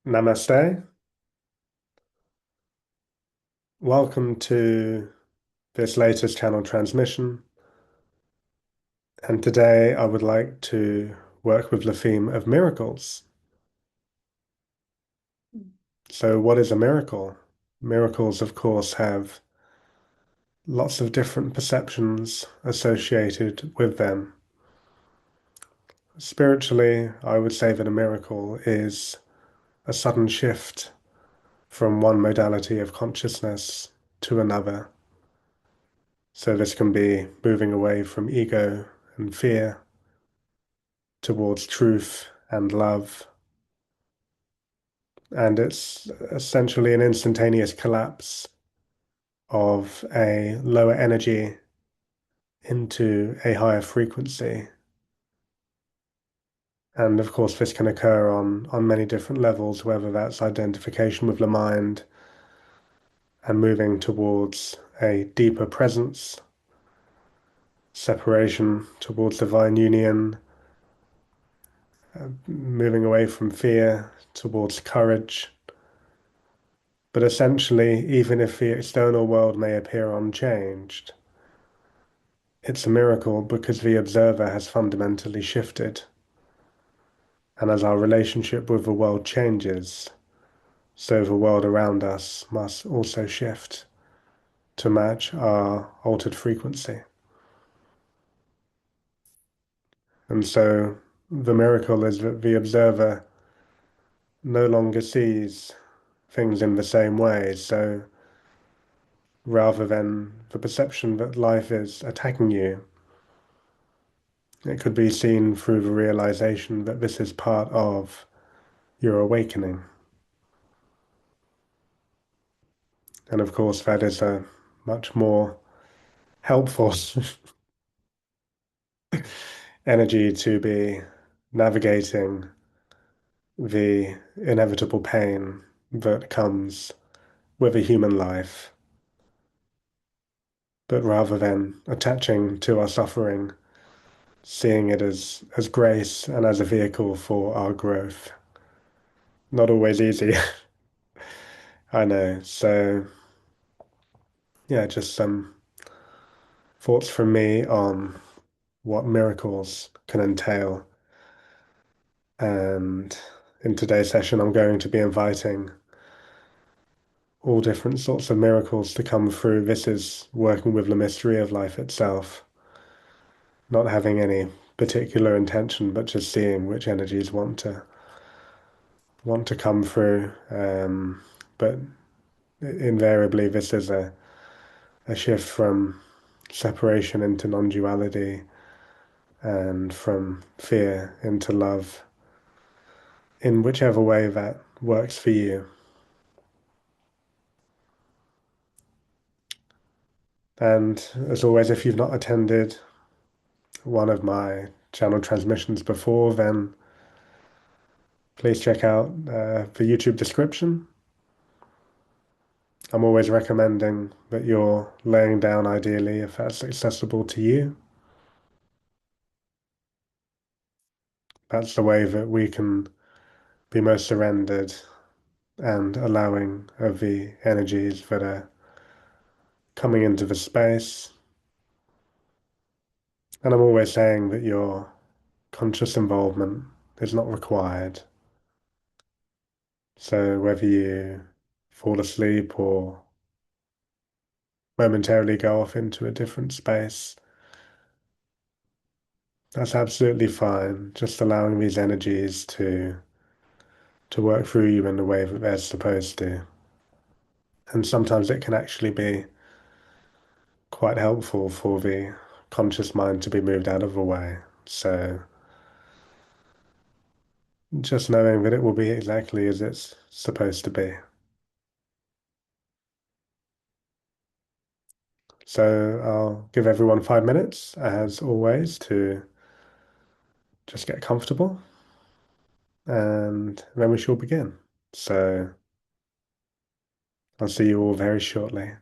Namaste. Welcome to this latest channel transmission. And today I would like to work with the theme of miracles. So, what is a miracle? Miracles, of course, have lots of different perceptions associated with them. Spiritually, I would say that a miracle is a sudden shift from one modality of consciousness to another. So, this can be moving away from ego and fear towards truth and love. And it's essentially an instantaneous collapse of a lower energy into a higher frequency. And of course, this can occur on many different levels, whether that's identification with the mind and moving towards a deeper presence, separation towards divine union, moving away from fear towards courage. But essentially, even if the external world may appear unchanged, it's a miracle because the observer has fundamentally shifted. And as our relationship with the world changes, so the world around us must also shift to match our altered frequency. And so the miracle is that the observer no longer sees things in the same way. So rather than the perception that life is attacking you, it could be seen through the realization that this is part of your awakening. And of course, that is a much more helpful energy to be navigating the inevitable pain that comes with a human life. But rather than attaching to our suffering, seeing it as grace and as a vehicle for our growth. Not always easy, I know. So, yeah, just some thoughts from me on what miracles can entail. And in today's session, I'm going to be inviting all different sorts of miracles to come through. This is working with the mystery of life itself, not having any particular intention, but just seeing which energies want to come through. But invariably, this is a shift from separation into non-duality and from fear into love, in whichever way that works for you. And as always, if you've not attended one of my channel transmissions before, then please check out the YouTube description. I'm always recommending that you're laying down, ideally, if that's accessible to you. That's the way that we can be most surrendered and allowing of the energies that are coming into the space. And I'm always saying that your conscious involvement is not required. So whether you fall asleep or momentarily go off into a different space, that's absolutely fine. Just allowing these energies to work through you in the way that they're supposed to. And sometimes it can actually be quite helpful for the conscious mind to be moved out of the way. So just knowing that it will be exactly as it's supposed to be. So I'll give everyone 5 minutes, as always, to just get comfortable, and then we shall begin. So I'll see you all very shortly.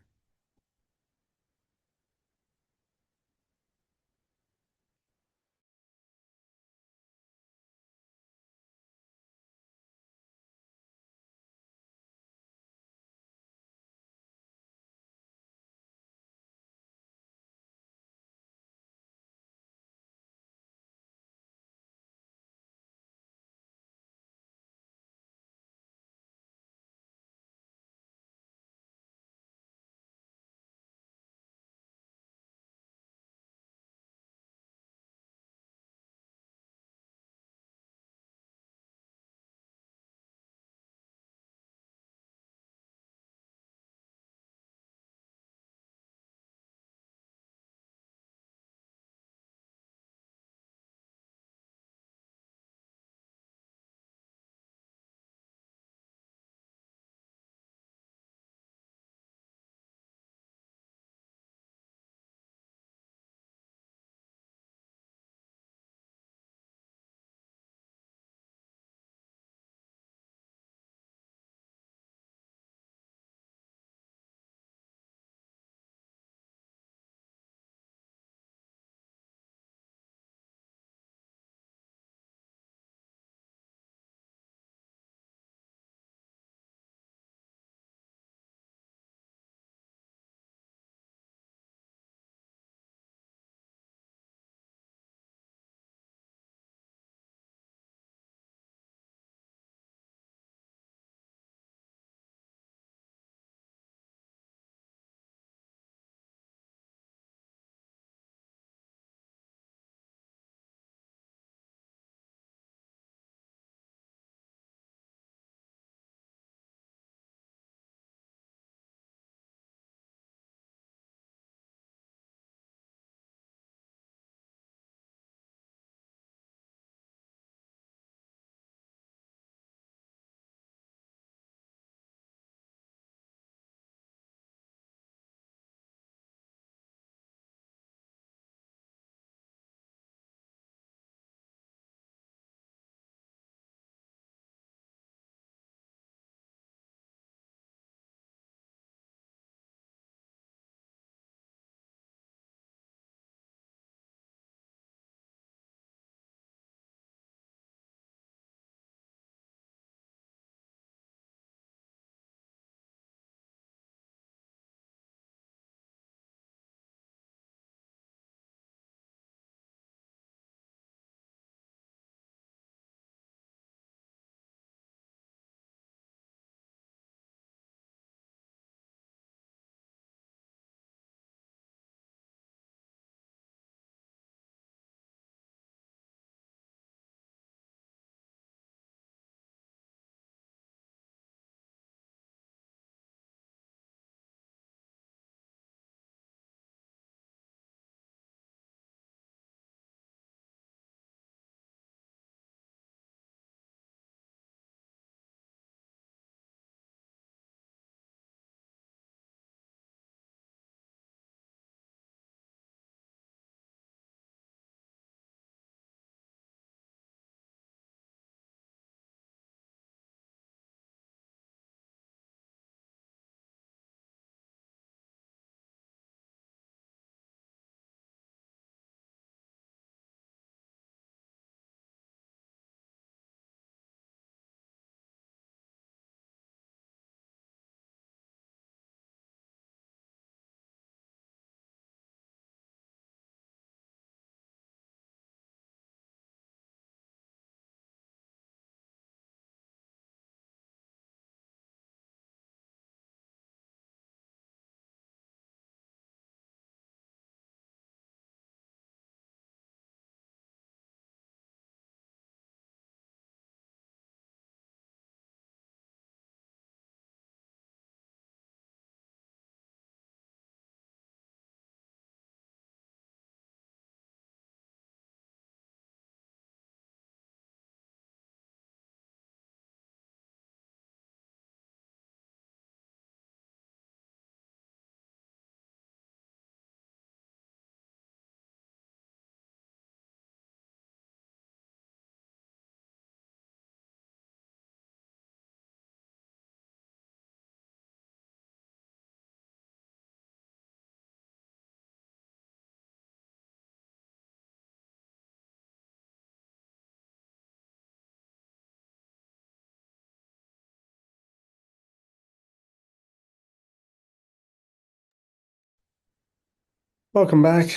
Welcome back,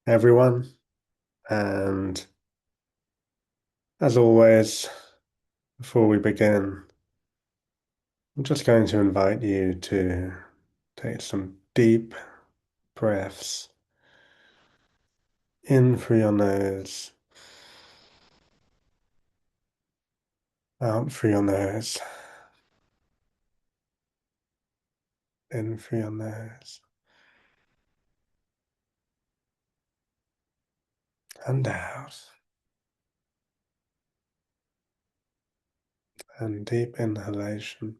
everyone. And as always, before we begin, I'm just going to invite you to take some deep breaths in through your nose, out through your nose, in through your nose, and out. And deep inhalation,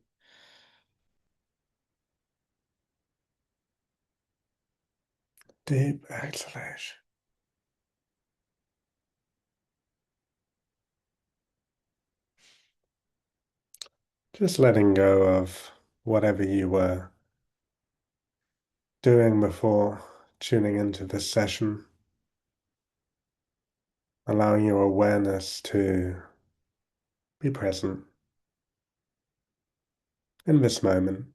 deep exhalation. Just letting go of whatever you were doing before tuning into this session, allowing your awareness to be present in this moment.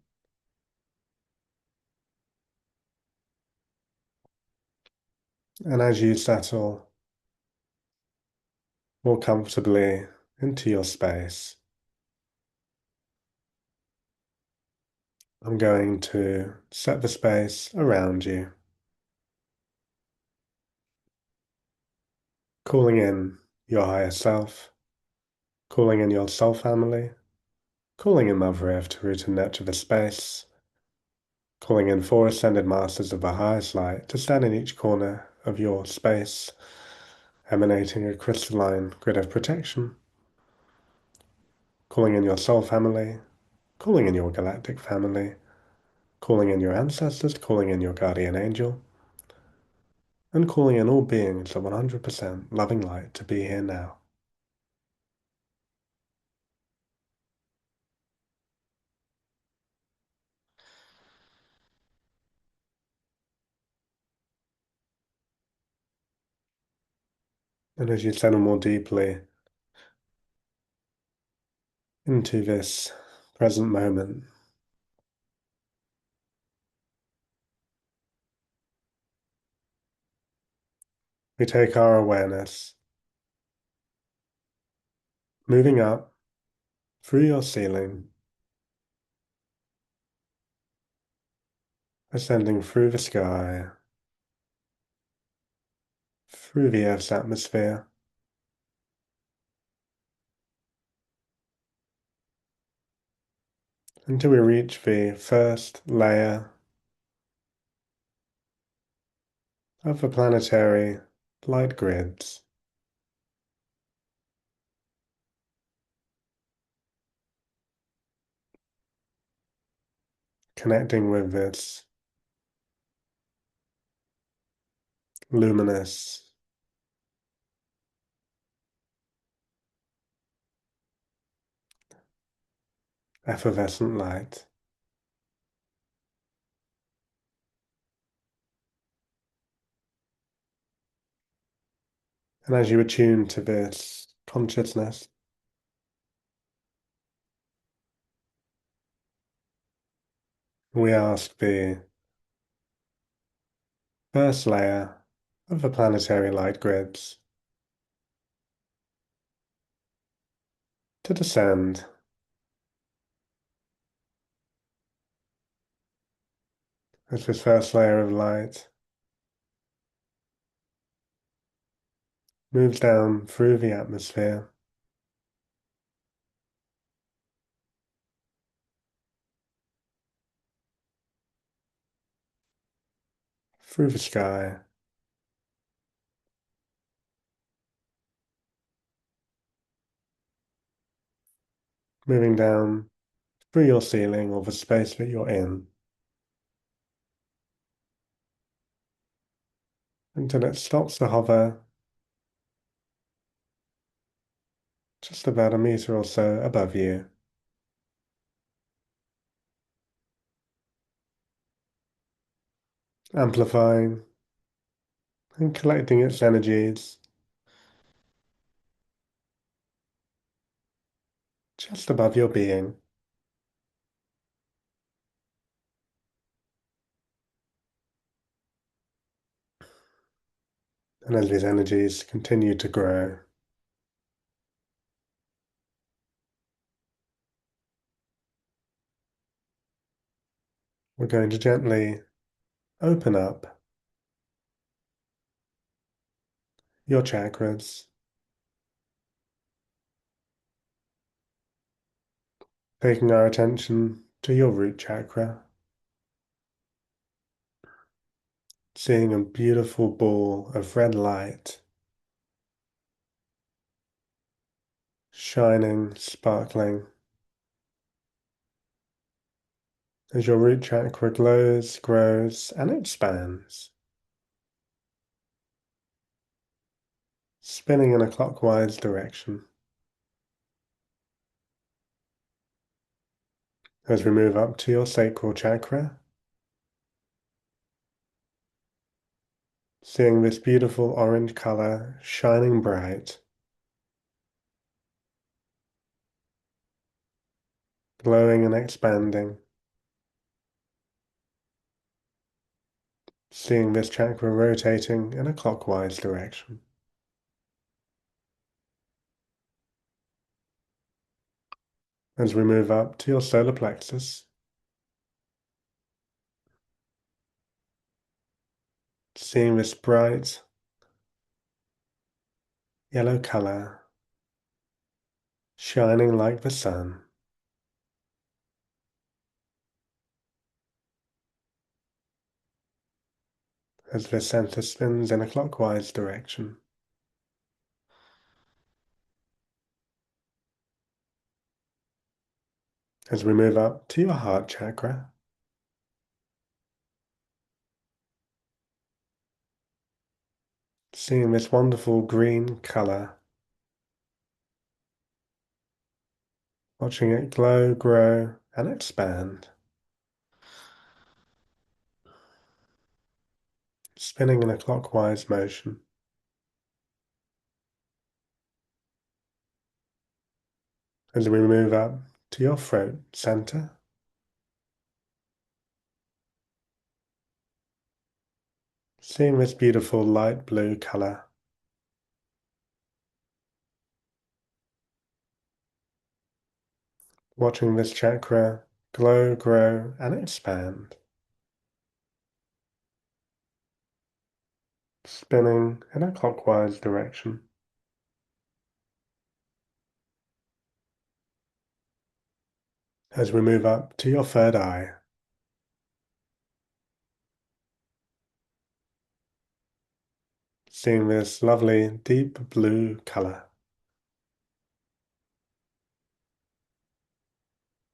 And as you settle more comfortably into your space, I'm going to set the space around you, calling in your higher self, calling in your soul family, calling in Mother Earth to root and nurture the space, calling in four ascended masters of the highest light to stand in each corner of your space, emanating a crystalline grid of protection, calling in your soul family, calling in your galactic family, calling in your ancestors, calling in your guardian angel, and calling in all beings of 100% loving light to be here now. And as you settle more deeply into this present moment, we take our awareness, moving up through your ceiling, ascending through the sky, through the Earth's atmosphere, until we reach the first layer of the planetary light grids, connecting with this luminous, effervescent light. And as you attune to this consciousness, we ask the first layer of the planetary light grids to descend as this first layer of light moves down through the atmosphere, through the sky, moving down through your ceiling or the space that you're in, until it stops to hover just about a meter or so above you, amplifying and collecting its energies just above your being. And as these energies continue to grow, we're going to gently open up your chakras, taking our attention to your root chakra, seeing a beautiful ball of red light shining, sparkling, as your root chakra glows, grows, and expands, spinning in a clockwise direction. As we move up to your sacral chakra, seeing this beautiful orange color shining bright, glowing and expanding, seeing this chakra rotating in a clockwise direction. As we move up to your solar plexus, seeing this bright yellow color shining like the sun, as the center spins in a clockwise direction. As we move up to your heart chakra, seeing this wonderful green color, watching it glow, grow, and expand, spinning in a clockwise motion. As we move up to your throat center, seeing this beautiful light blue color, watching this chakra glow, grow, and expand, spinning in a clockwise direction. As we move up to your third eye, seeing this lovely deep blue color,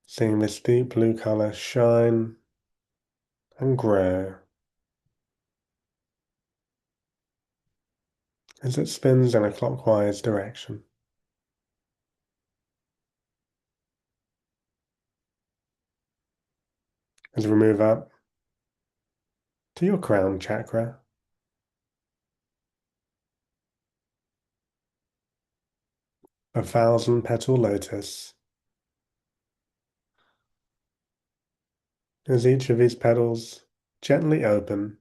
seeing this deep blue color shine and grow as it spins in a clockwise direction. As we move up to your crown chakra, a 1,000-petal lotus, as each of these petals gently open,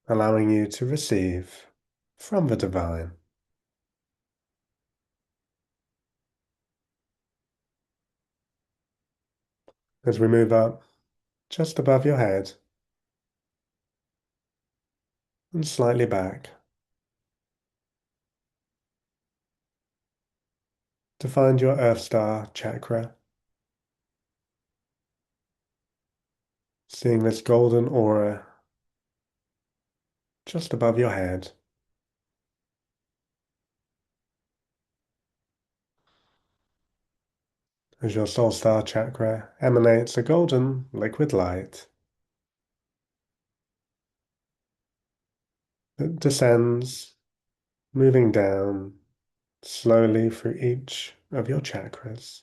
allowing you to receive from the divine. As we move up just above your head and slightly back to find your Earth Star chakra, seeing this golden aura just above your head. As your Soul Star chakra emanates a golden liquid light that descends, moving down slowly through each of your chakras,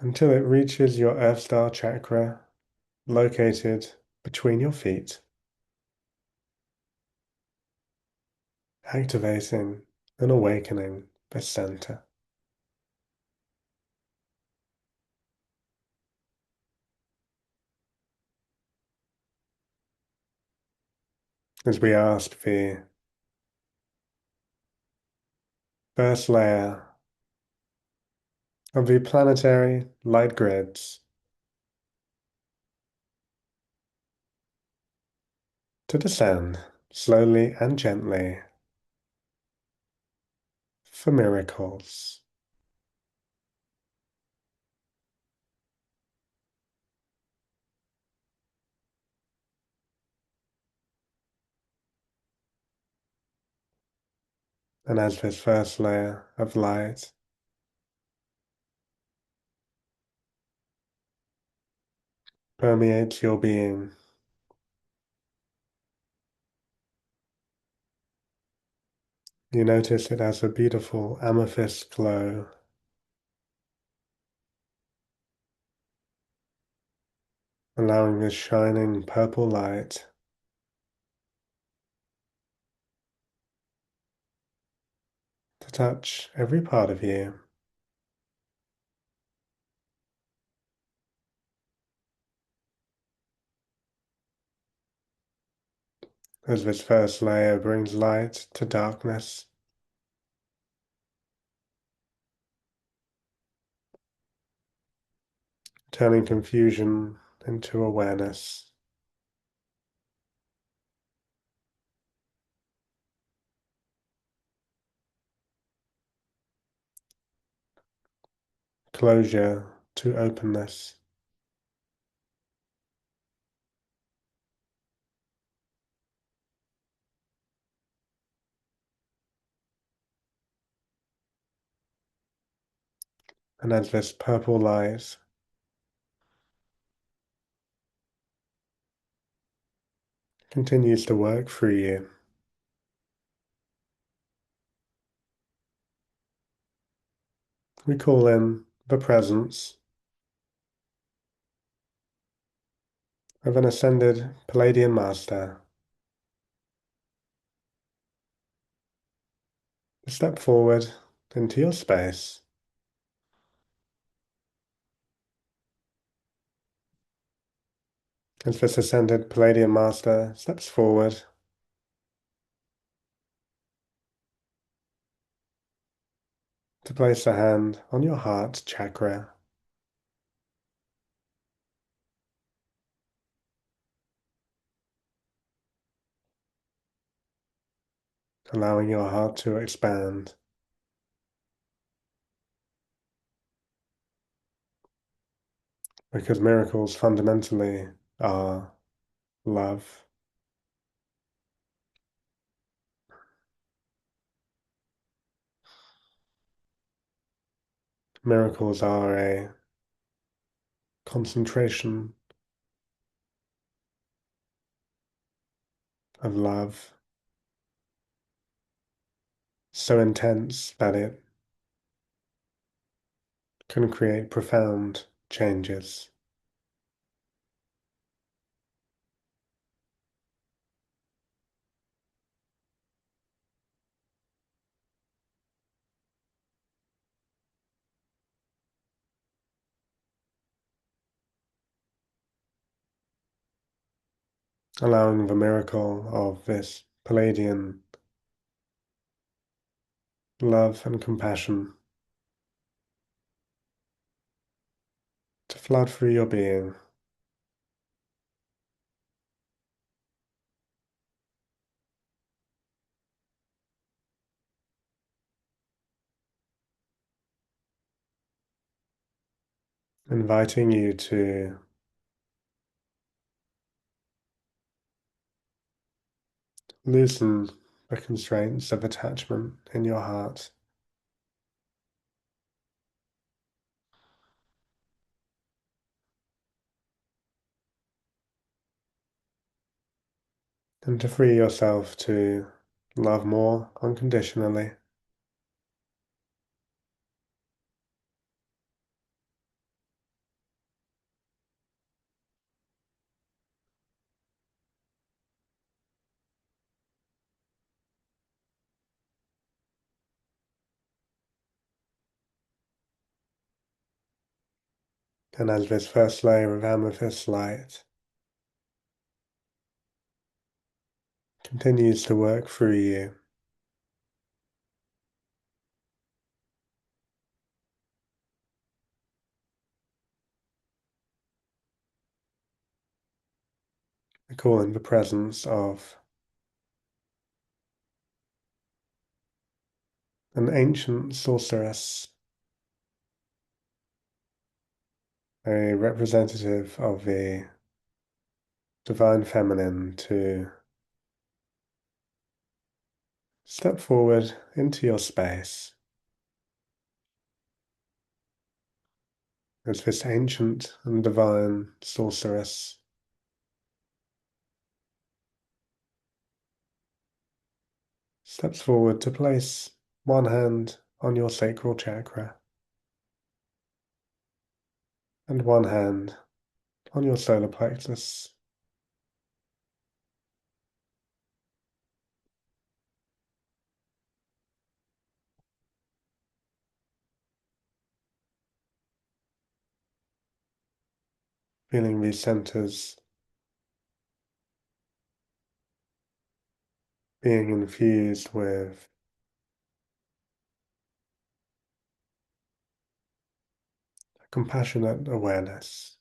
until it reaches your Earth Star chakra located between your feet, activating an awakening the center. As we ask the first layer of the planetary light grids to descend slowly and gently for miracles. And as this first layer of light permeates your being, you notice it has a beautiful amethyst glow, allowing this shining purple light to touch every part of you. As this first layer brings light to darkness, turning confusion into awareness. Closure to openness. And as this purple light continues to work through you, we call in the presence of an ascended Palladian master. Step forward into your space. As this ascended Palladian master steps forward, to place a hand on your heart chakra, allowing your heart to expand. Because miracles fundamentally are love. Miracles are a concentration of love so intense that it can create profound changes. Allowing the miracle of this Palladian love and compassion to flood through your being, inviting you to loosen the constraints of attachment in your heart and to free yourself to love more unconditionally. And as this first layer of amethyst light continues to work through you, we call in the presence of an ancient sorceress, a representative of the divine feminine, to step forward into your space as this ancient and divine sorceress steps forward to place one hand on your sacral chakra and one hand on your solar plexus, feeling these centers being infused with compassionate awareness.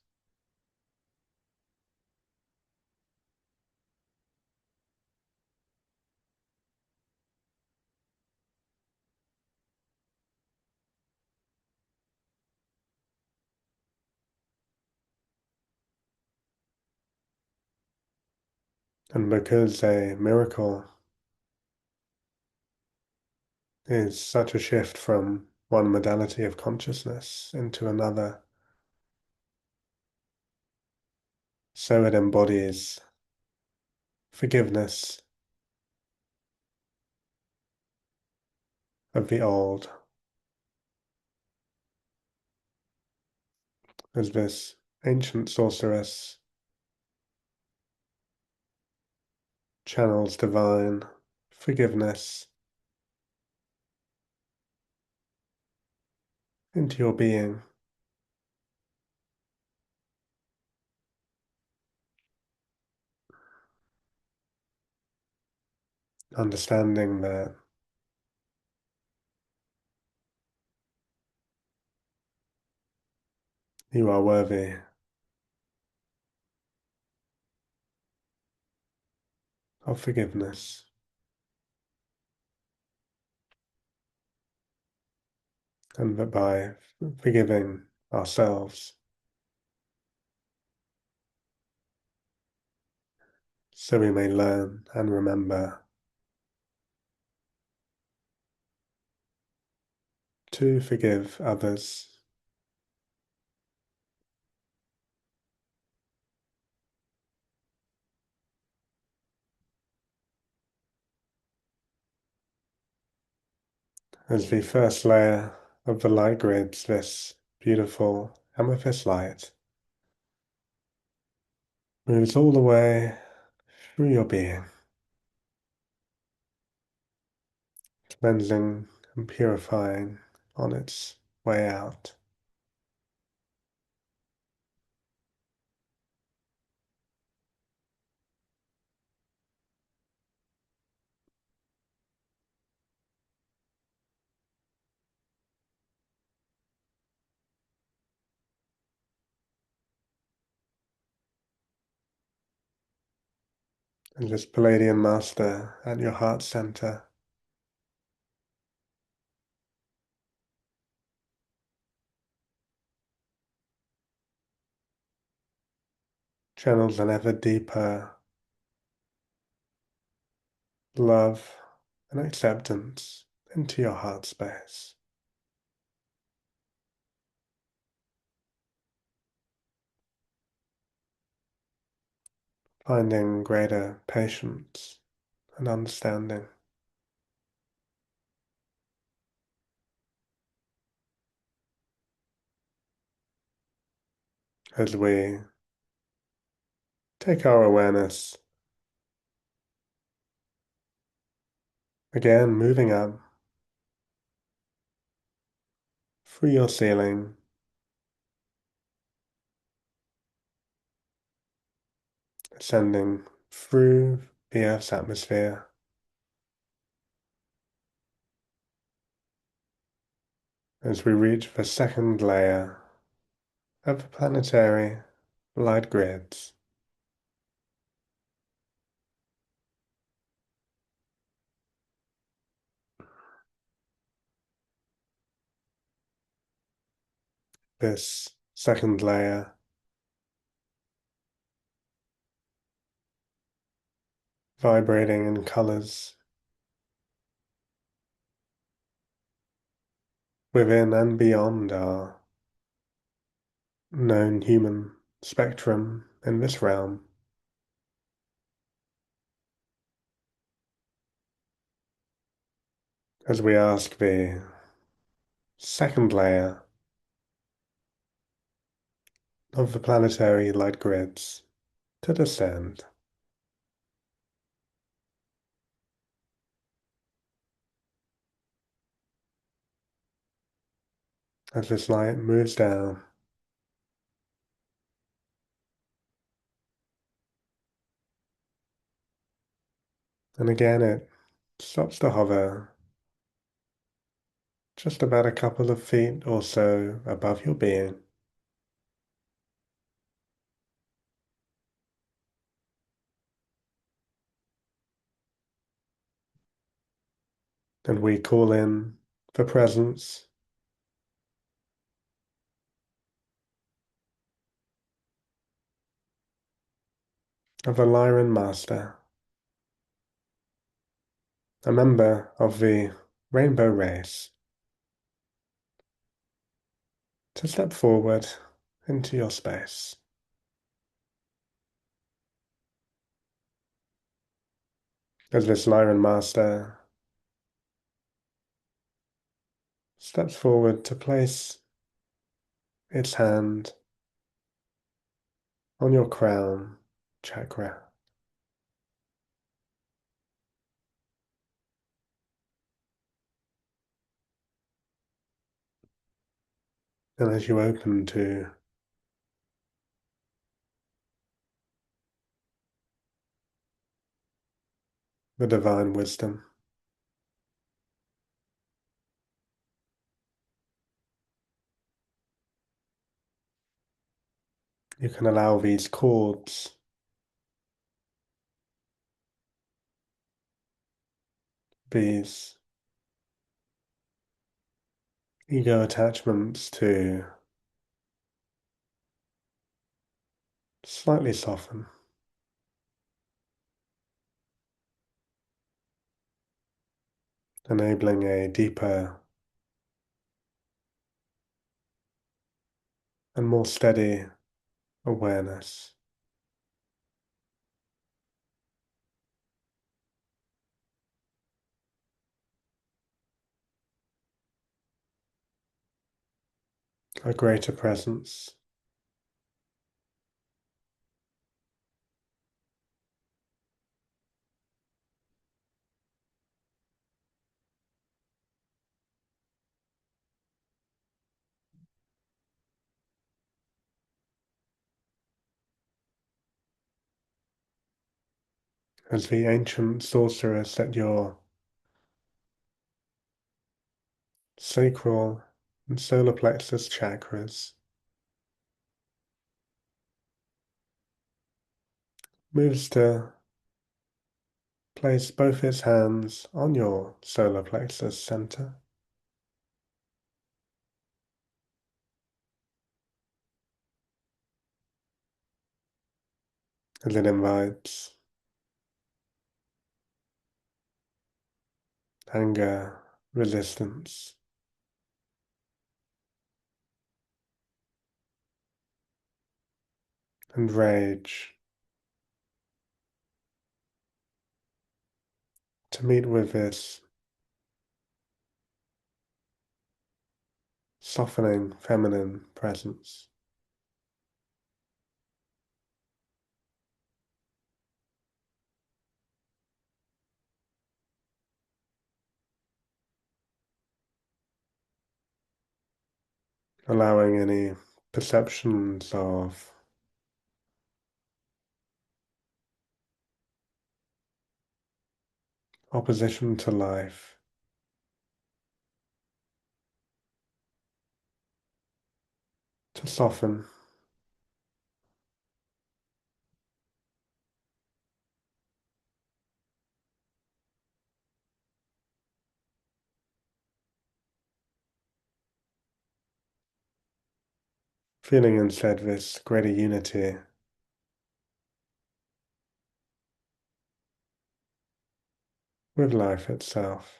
And because a miracle is such a shift from one modality of consciousness into another, so it embodies forgiveness of the old, as this ancient sorceress channels divine forgiveness into your being, understanding that you are worthy of forgiveness, and that by forgiving ourselves, so we may learn and remember to forgive others. As the first layer of the light grids, this beautiful amethyst light moves all the way through your being, cleansing and purifying on its way out. And this Palladian Master at your heart center channels an ever deeper love and acceptance into your heart space, finding greater patience and understanding as we take our awareness again, moving up through your ceiling ascending through the Earth's atmosphere as we reach the second layer of the planetary light grids. This second layer vibrating in colors within and beyond our known human spectrum in this realm, as we ask the second layer of the planetary light grids to descend. As this light moves down, and again it stops to hover just about a couple of feet or so above your being. And we call in the presence of a Lyran Master, a member of the Rainbow Race, to step forward into your space. As this Lyran Master steps forward to place its hand on your crown chakra. And as you open to the divine wisdom, you can allow these cords, these ego attachments to slightly soften, enabling a deeper and more steady awareness. A greater presence, as the ancient sorceress at your sacral and solar plexus chakras moves to place both its hands on your solar plexus center. As it invites anger, resistance, and rage to meet with this softening feminine presence. Allowing any perceptions of opposition to life, to soften, feeling instead this greater unity with life itself.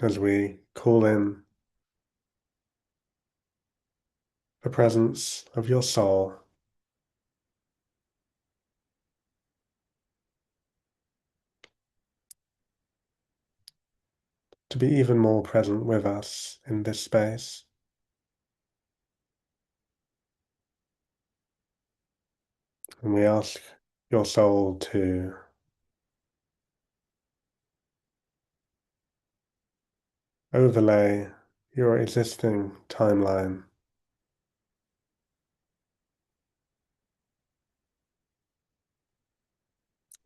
As we call in the presence of your soul to be even more present with us in this space. And we ask your soul to overlay your existing timeline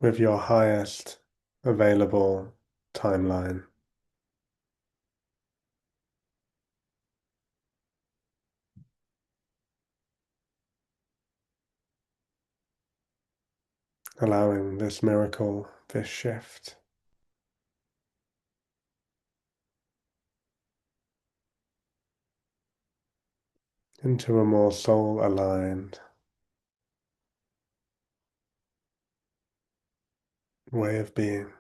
with your highest available timeline, allowing this miracle, this shift, into a more soul-aligned way of being.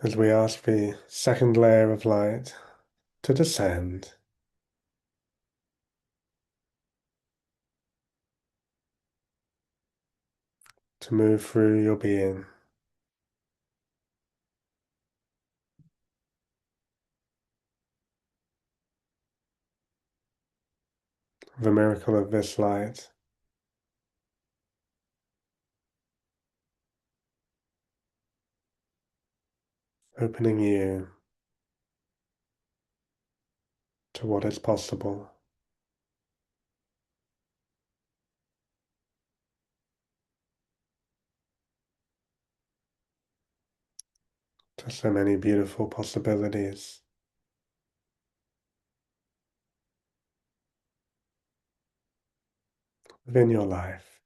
As we ask the second layer of light to descend, to move through your being, the miracle of this light opening you to what is possible, to so many beautiful possibilities within your life.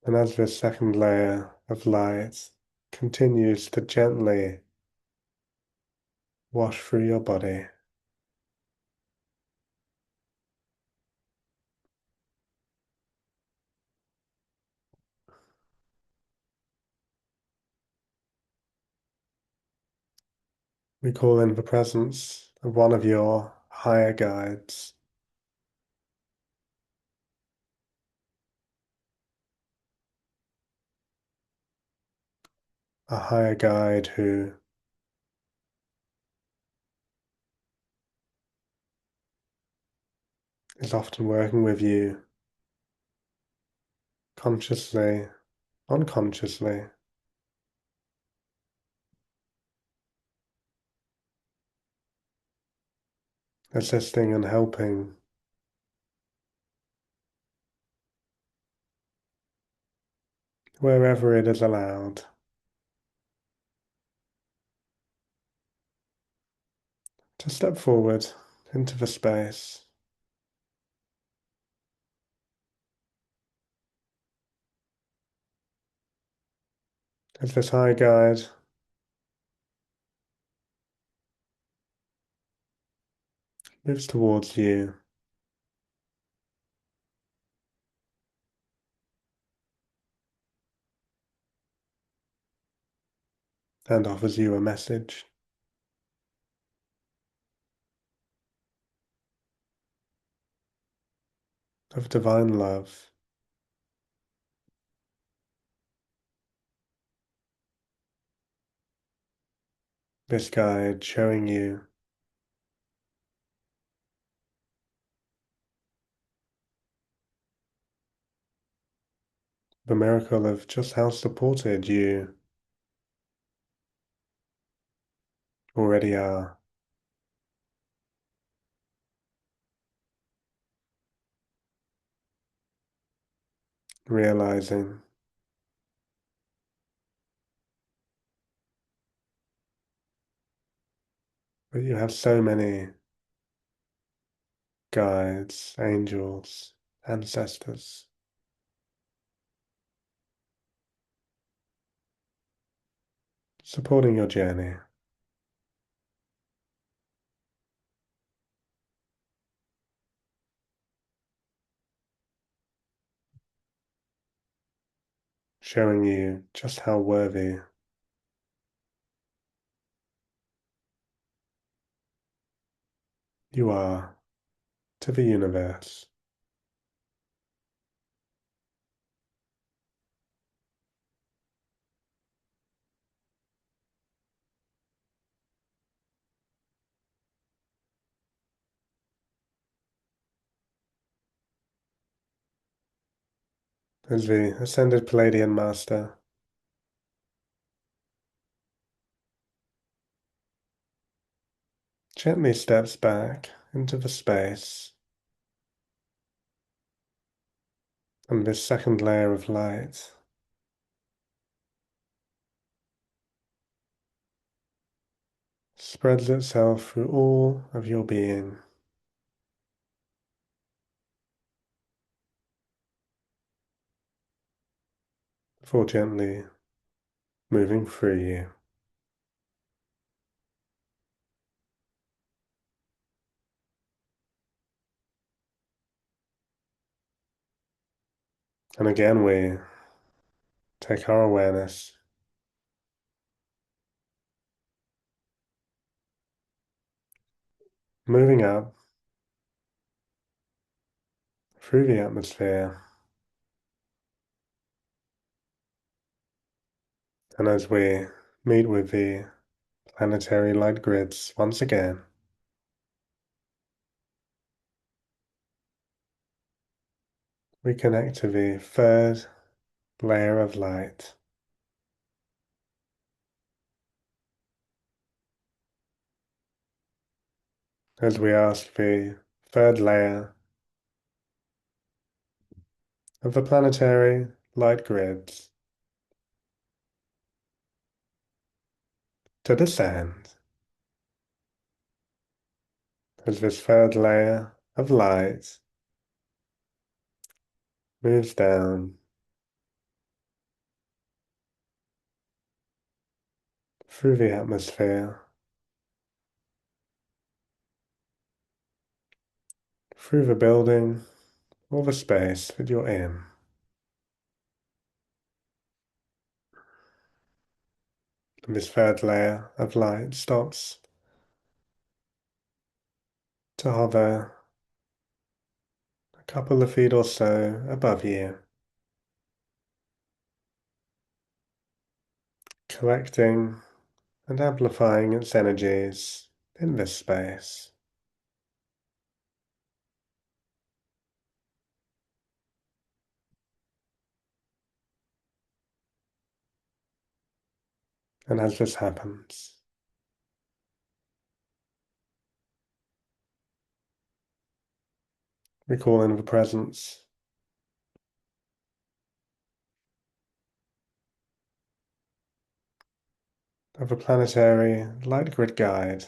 And as this second layer of light continues to gently wash through your body, we call in the presence of one of your higher guides, a higher guide who is often working with you consciously, unconsciously, assisting and helping wherever it is allowed to step forward into the space as this high guide moves towards you and offers you a message of divine love, This guide showing you the miracle of just how supported you already are. Realizing that you have so many guides, angels, ancestors supporting your journey, showing you just how worthy you are to the universe. As the ascended Palladian master gently steps back into the space, and this second layer of light spreads itself through all of your being, before gently moving through you. And again, we take our awareness moving up through the atmosphere. And as we meet with the planetary light grids once again, we connect to the third layer of light. As we ask the third layer of the planetary light grids to descend, as this third layer of light moves down through the atmosphere, through the building or the space that you're in. And this third layer of light stops to hover a couple of feet or so above you, collecting and amplifying its energies in this space. And as this happens, recalling the presence of a planetary light grid guide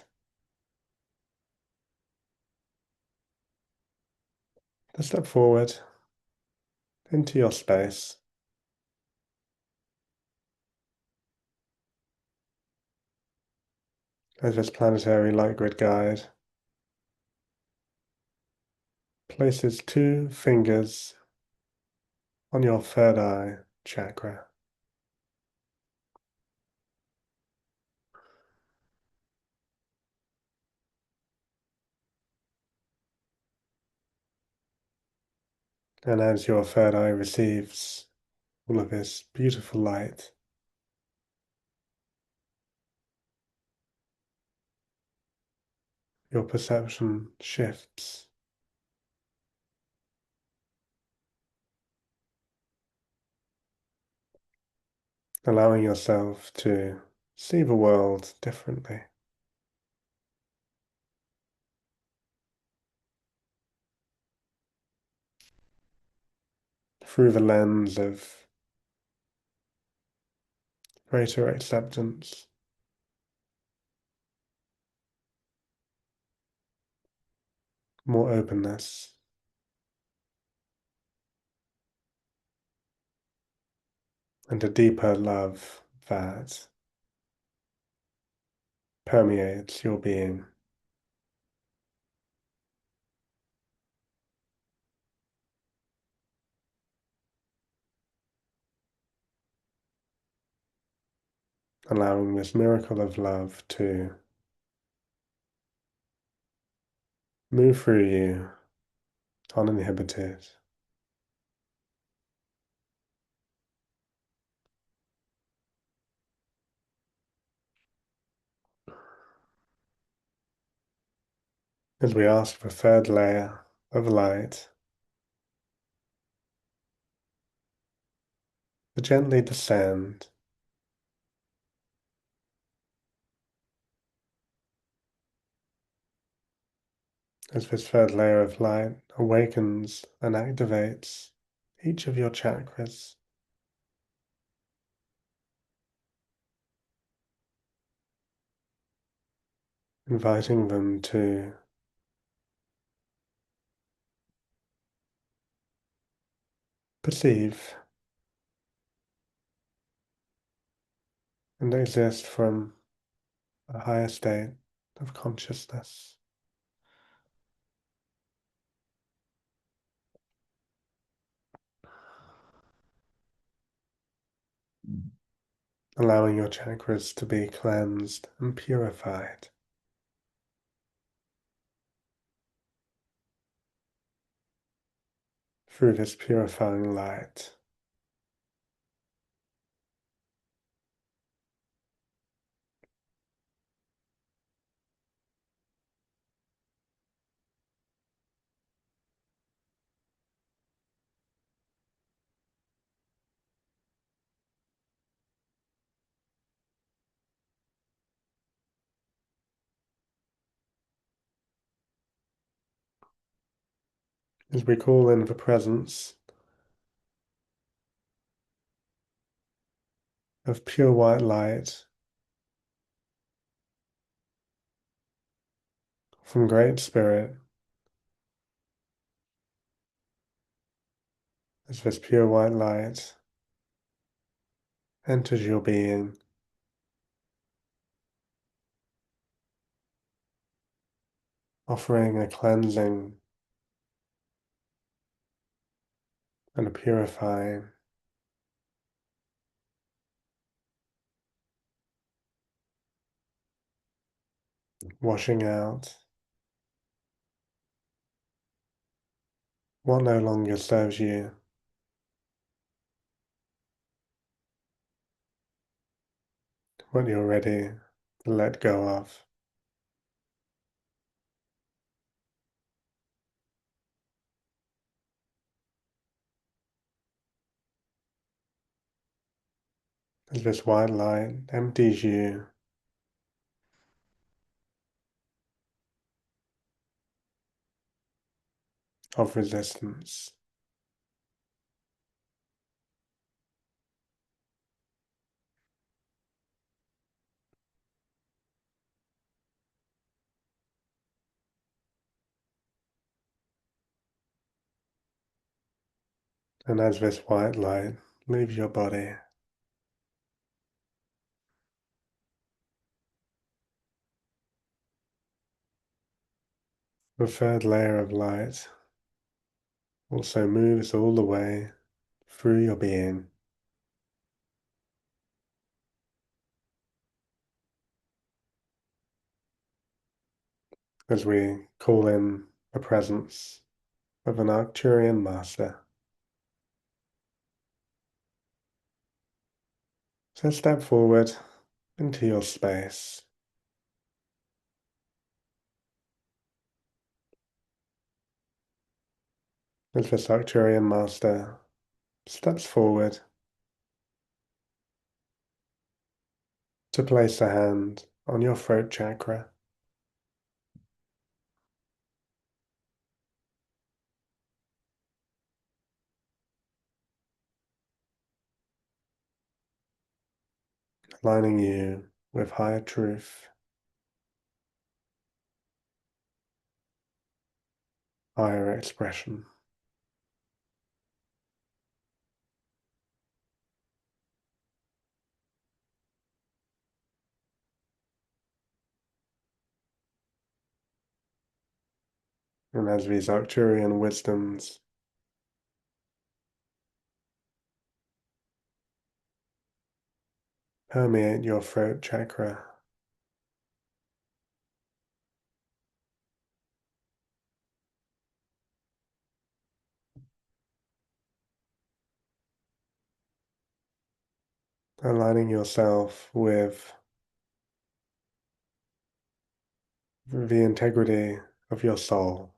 to step forward into your space. As this planetary light grid guide places two fingers on your third eye chakra. And as your third eye receives all of this beautiful light, your perception shifts, allowing yourself to see the world differently. Through the lens of greater acceptance, more openness, and a deeper love that permeates your being. Allowing this miracle of love to move through you uninhibited. As we ask the third layer of light to gently descend, as this third layer of light awakens and activates each of your chakras, inviting them to perceive and exist from a higher state of consciousness, allowing your chakras to be cleansed and purified. Through this purifying light, as we call in the presence of pure white light from Great Spirit, as this pure white light enters your being, offering a cleansing and a purifying, washing out what no longer serves you, what you're ready to let go of. As this white light empties you of resistance, and as this white light leaves your body, the third layer of light also moves all the way through your being, as we call in the presence of an Arcturian master. So step forward into your space, as this Arcturian master steps forward to place a hand on your throat chakra, aligning you with higher truth, higher expression. And as these Arcturian wisdoms permeate your throat chakra, aligning yourself with the integrity of your soul,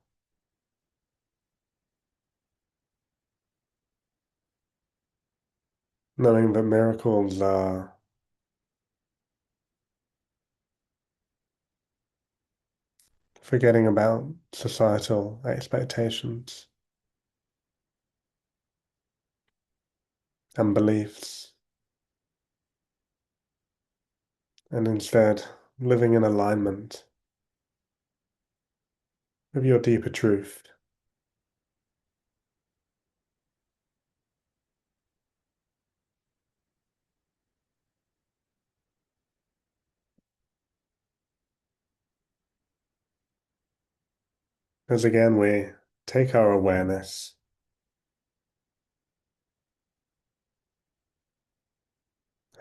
knowing that miracles are forgetting about societal expectations and beliefs, and instead living in alignment with your deeper truth. As again we take our awareness,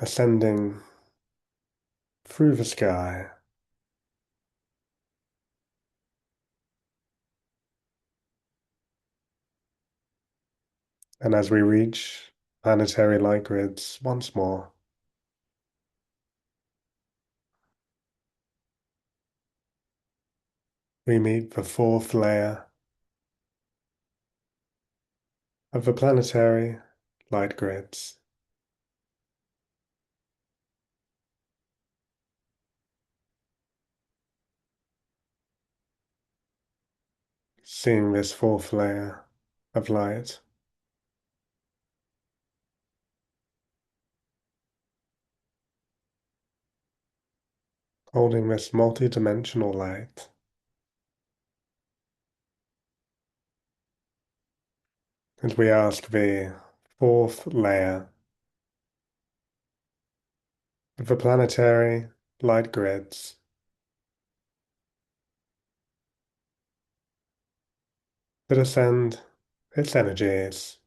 ascending through the sky, and as we reach planetary light grids once more, we meet the fourth layer of the planetary light grids. Seeing this fourth layer of light, holding this multidimensional light, and we ask the fourth layer of the planetary light grids that ascend its energies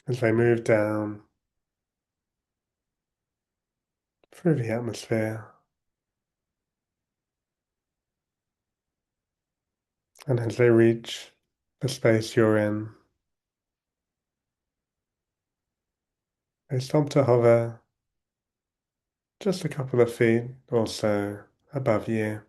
as they move down through the atmosphere, and as they reach the space you're in, they stop to hover just a couple of feet or so above you.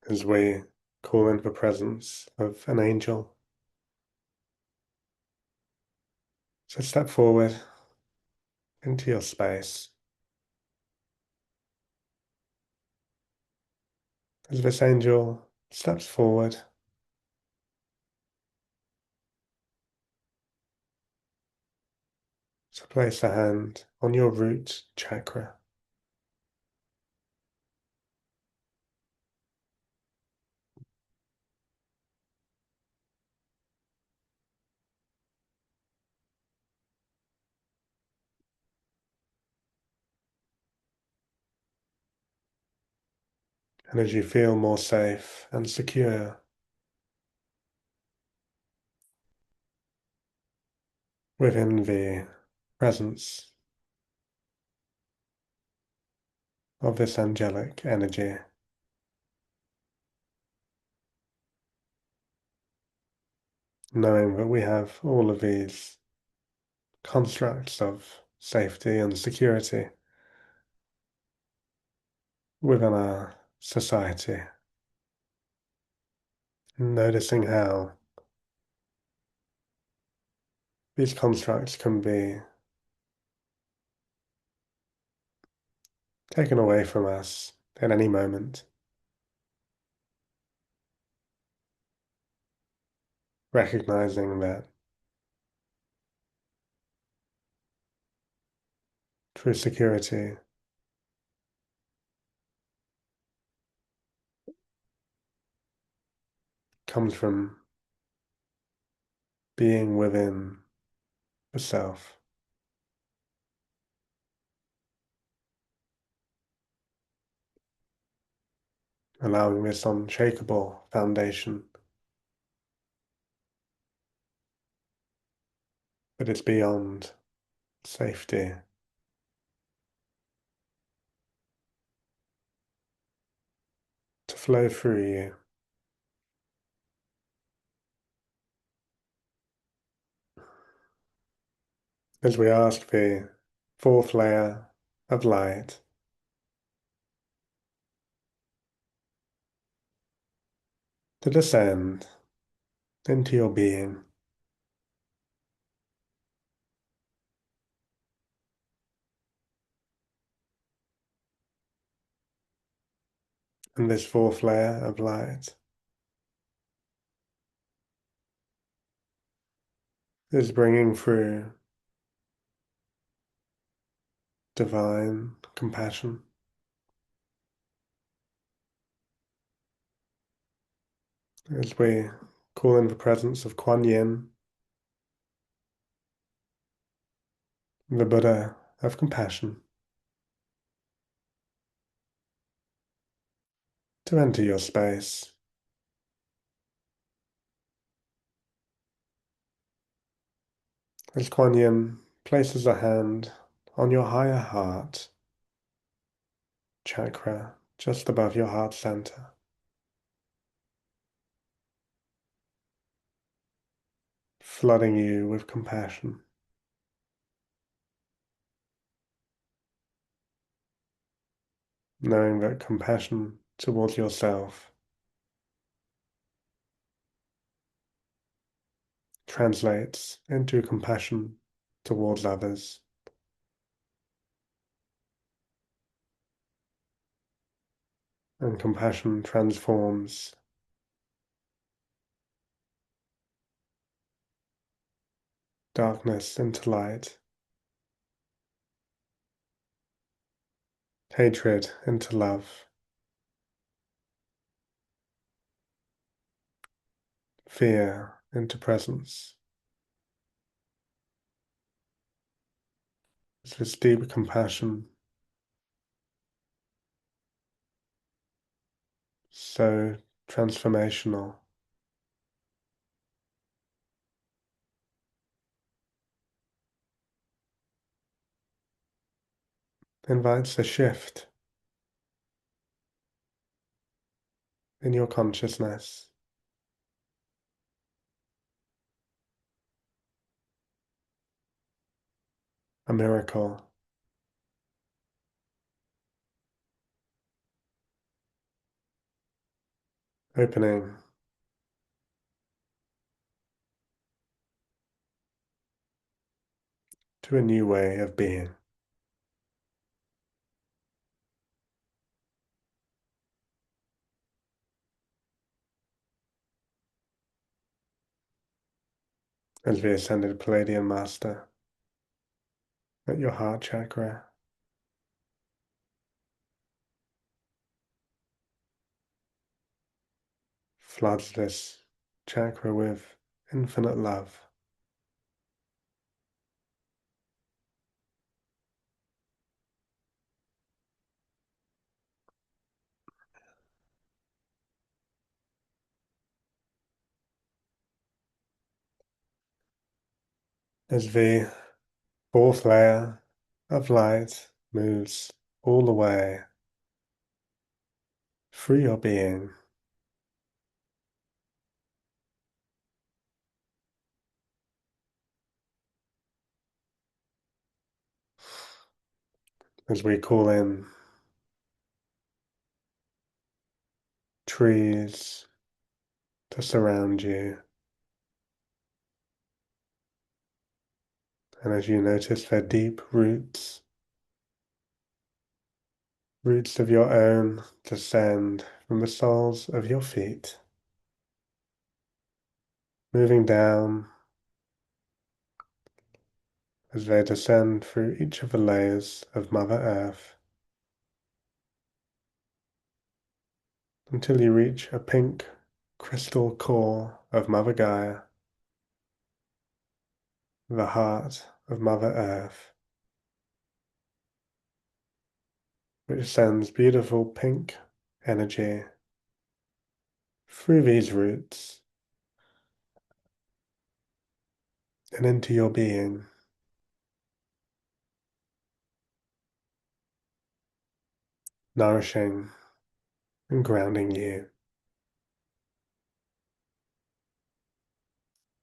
As we call into the presence of an angel. So step forward into your space. As this angel steps forward, so place a hand on your root chakra. And as you feel more safe and secure, within the presence of this angelic energy, knowing that we have all of these constructs of safety and security within our society, noticing how these constructs can be taken away from us at any moment, recognizing that true security comes from being within the self, allowing this unshakable foundation that is beyond safety to flow through you as we ask the fourth layer of light to descend into your being. And this fourth layer of light is bringing through divine compassion as we call in the presence of Kuan Yin, the Buddha of compassion, to enter your space. As Kuan Yin places a hand on your higher heart chakra, just above your heart center, flooding you with compassion, knowing that compassion towards yourself translates into compassion towards others, and compassion transforms darkness into light, hatred into love, fear into presence. It's this deep compassion, so transformational, invites a shift in your consciousness, a miracle, opening to a new way of being. As the ascended Palladian Master at your heart chakra floods this chakra with infinite love. as the fourth layer of light moves all the way through your being, as we call in trees to surround you, and as you notice their deep roots, roots of your own descend from the soles of your feet, moving down as they descend through each of the layers of Mother Earth until you reach a pink crystal core of Mother Gaia, the heart of Mother Earth, which sends beautiful pink energy through these roots and into your being, nourishing and grounding you.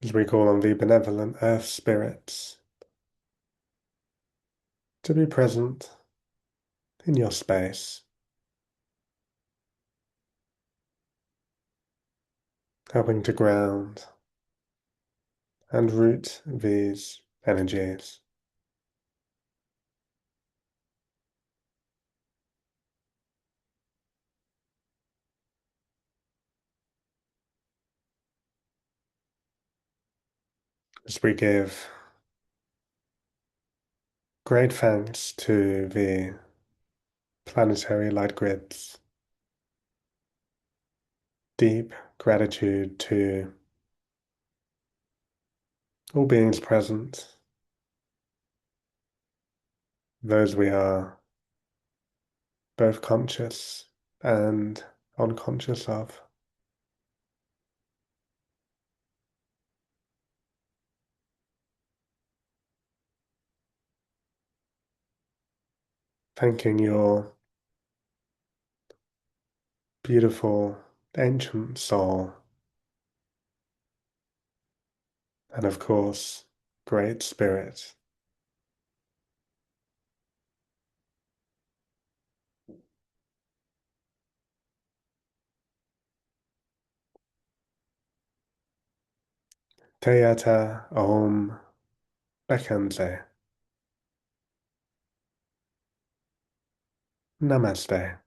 As we call on the benevolent earth spirits to be present in your space, helping to ground and root these energies. As we give great thanks to the planetary light grids, deep gratitude to all beings present, those we are both conscious and unconscious of. Thanking your beautiful ancient soul, and of course, Great Spirit. Teyata Om Bekanze. Namaste.